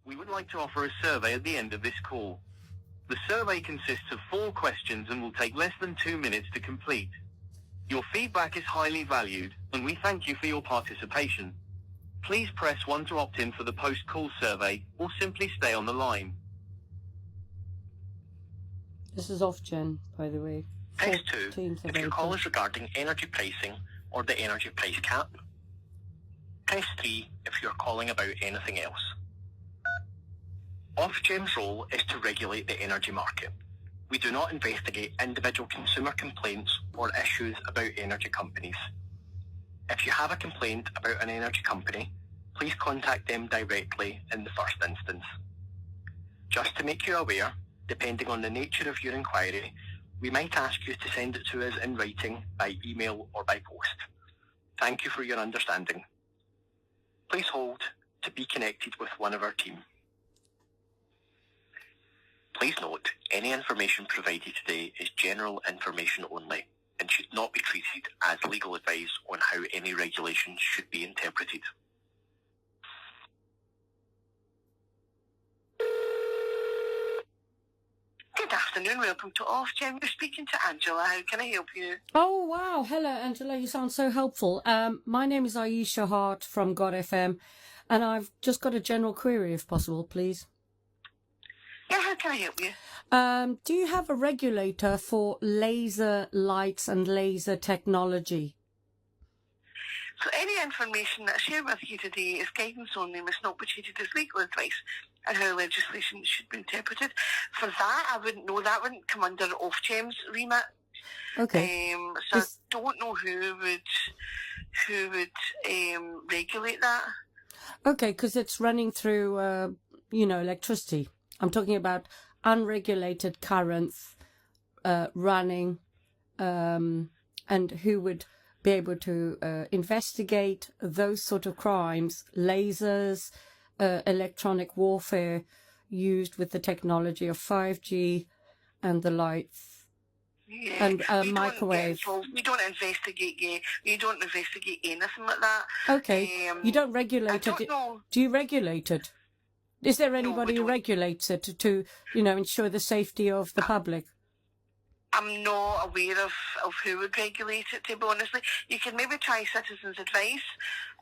We would like to offer a survey at the end of this call. The survey consists of 4 questions and will take less than 2 minutes to complete. Your feedback is highly valued, and we thank you for your participation. Please press 1 to opt in for the post-call survey, or simply stay on the line. This is OFGEN, by the way. Press 2 if your call is regarding energy pricing or the energy price cap. Press 3 if you're calling about anything else. OFGEN's role is to regulate the energy market. We do not investigate individual consumer complaints or issues about energy companies. If you have a complaint about an energy company, please contact them directly in the first instance. Just to make you aware, depending on the nature of your inquiry, we might ask you to send it to us in writing, by email or by post. Thank you for your understanding. Please hold to be connected with one of our team. Please note, any information provided today is general information only and should not be treated as legal advice on how any regulations should be interpreted. Good afternoon, welcome to OFGEN. You're speaking to Angela. How can I help you? Oh, wow. Hello, Angela. You sound so helpful. My name is Ayesha Hart from God FM, and I've just got a general query, if possible, please. Yeah, how can I help you? Do you have a regulator for laser lights and laser technology? So any information that I share with you today is guidance only, must not be treated as legal advice and how legislation should be interpreted. For that, I wouldn't know. That wouldn't come under OFGEN's remit. Okay. So I don't know who would regulate that. Okay, because it's running through, electricity. I'm talking about unregulated currents running, and who would be able to investigate those sort of crimes, lasers, electronic warfare used with the technology of 5G and the lights. Yeah, and microwave. We don't investigate. Yeah, we don't investigate anything like that. Okay, you don't regulate it. I don't know. Do you regulate it? Is there anybody who don't. regulates it to ensure the safety of the public? I'm not aware of who would regulate it, to be honest. You can maybe try Citizens Advice,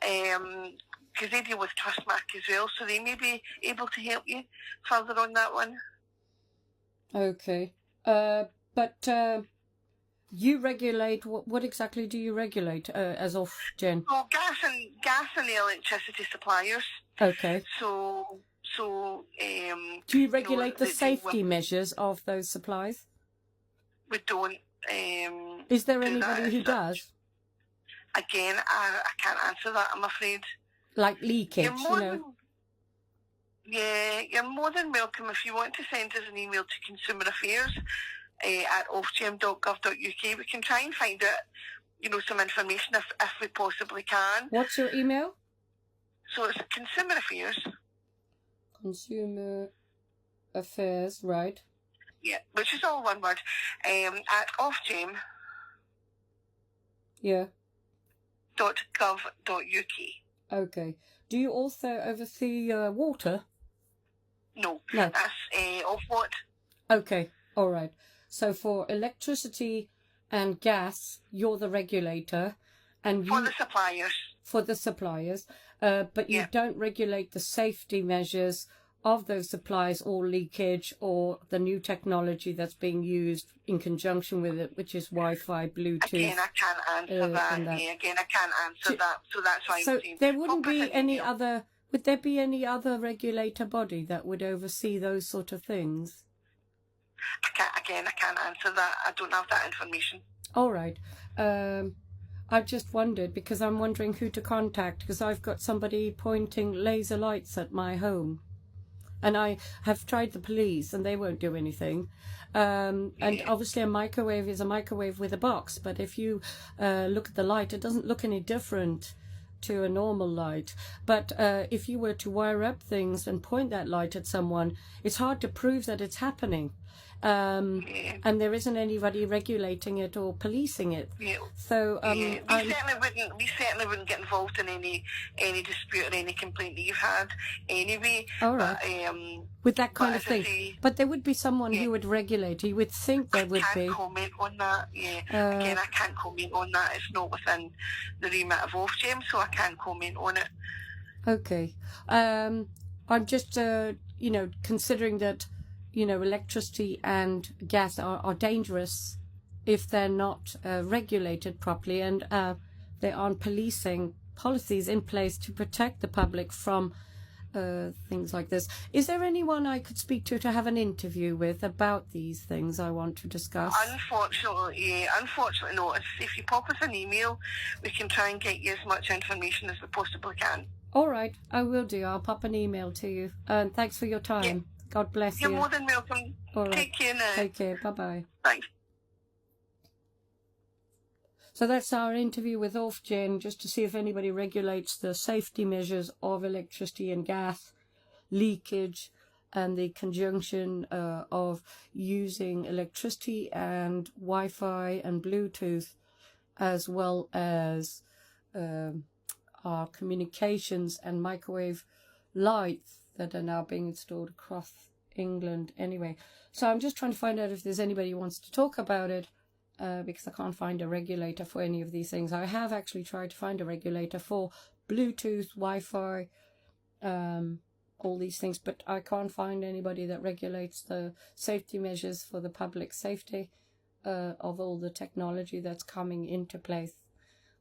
because they deal with Trustmark as well, so they may be able to help you further on that one. Okay. But you regulate, what exactly do you regulate as OFGEN? Well, gas and electricity suppliers. Okay. So do you regulate the safety measures of those supplies? We don't. Is there anybody who does? Again, I can't answer that, I'm afraid. Like leakage, Yeah, you're more than welcome if you want to send us an email to Consumer Affairs at ofgem.gov.uk. We can try and find out, some information if we possibly can. What's your email? So it's Consumer Affairs. Consumer Affairs, right. Yeah, which is all one word, at ofgem. Yeah. .gov.uk. Okay. Do you also oversee water? No. That's of what? Okay, all right. So for electricity and gas, you're the regulator, and for the suppliers. For the suppliers, but you don't regulate the safety measures of those supplies or leakage or the new technology that's being used in conjunction with it, which is Wi-Fi, Bluetooth. Again, I can't answer that. Yeah, again, I can't answer that. So that's why. So there wouldn't be any other. Would there be any other regulator body that would oversee those sort of things? I can't answer that. I don't have that information. All right. I just wondered because I'm wondering who to contact because I've got somebody pointing laser lights at my home. And I have tried the police and they won't do anything. And obviously a microwave is a microwave with a box. But if you look at the light, it doesn't look any different to a normal light. But if you were to wire up things and point that light at someone, it's hard to prove that it's happening. And there isn't anybody regulating it or policing it. Yeah. So We certainly wouldn't get involved in any dispute or any complaint that you've had anyway. All right. But, with that kind of as I thing. say, But there would be someone who would regulate. You would think there would I be. can't comment on that. Again, I can't comment on that. It's not within the remit of OFGEN, so I can't comment on it. Okay. I'm just, considering that, electricity and gas are dangerous if they're not regulated properly, and there aren't policing policies in place to protect the public from things like this. Is there anyone I could speak to have an interview with about these things I want to discuss? Unfortunately not. If you pop us an email, we can try and get you as much information as we possibly can. All right, I will do. I'll pop an email to you. And thanks for your time. Yeah. God bless You're you. more than welcome. All right. Take care now. Take care. Bye-bye. Thanks. So that's our interview with OFGEN, just to see if anybody regulates the safety measures of electricity and gas leakage and the conjunction of using electricity and Wi-Fi and Bluetooth, as well as our communications and microwave lights that are now being installed across England anyway. So I'm just trying to find out if there's anybody who wants to talk about it, because I can't find a regulator for any of these things. I have actually tried to find a regulator for Bluetooth, Wi-Fi, all these things, but I can't find anybody that regulates the safety measures for the public safety of all the technology that's coming into place.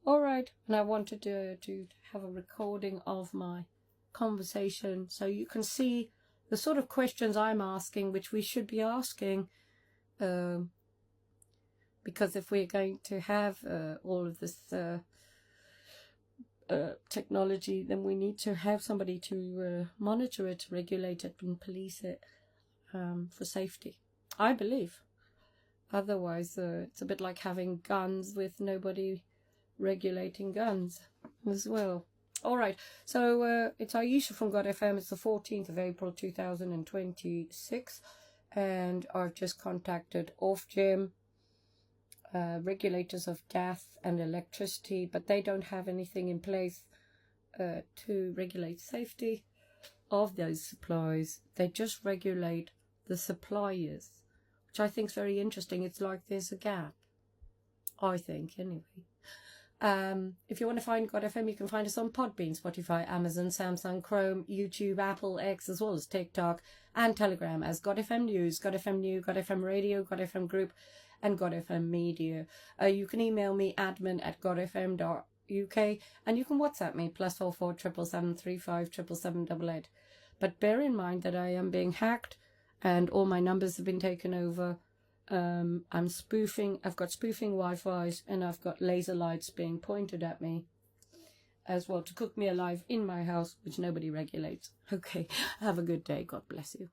All right, and I wanted to have a recording of my conversation so you can see the sort of questions I'm asking, which we should be asking, because if we're going to have all of this technology, then we need to have somebody to monitor it, regulate it, and police it for safety, I believe. Otherwise, it's a bit like having guns with nobody regulating guns as well. All right, so it's Ayesha from God FM. It's the 14th of April 2026, and I've just contacted OFGEN, regulators of gas and electricity, but they don't have anything in place to regulate safety of those supplies. They just regulate the suppliers, which I think is very interesting. It's like there's a gap, I think, anyway. If you want to find God FM, you can find us on Podbean, Spotify, Amazon, Samsung, Chrome, YouTube, Apple, X, as well as TikTok and Telegram as God FM News, God FM New, God FM Radio, God FM Group, and God FM Media. You can email me, admin@godfm.uk, and you can WhatsApp me, +44 777 35 777 But bear in mind that I am being hacked and all my numbers have been taken over. I'm spoofing. I've got spoofing Wi-Fi's, and I've got laser lights being pointed at me as well to cook me alive in my house, which nobody regulates. Okay, have a good day. God bless you.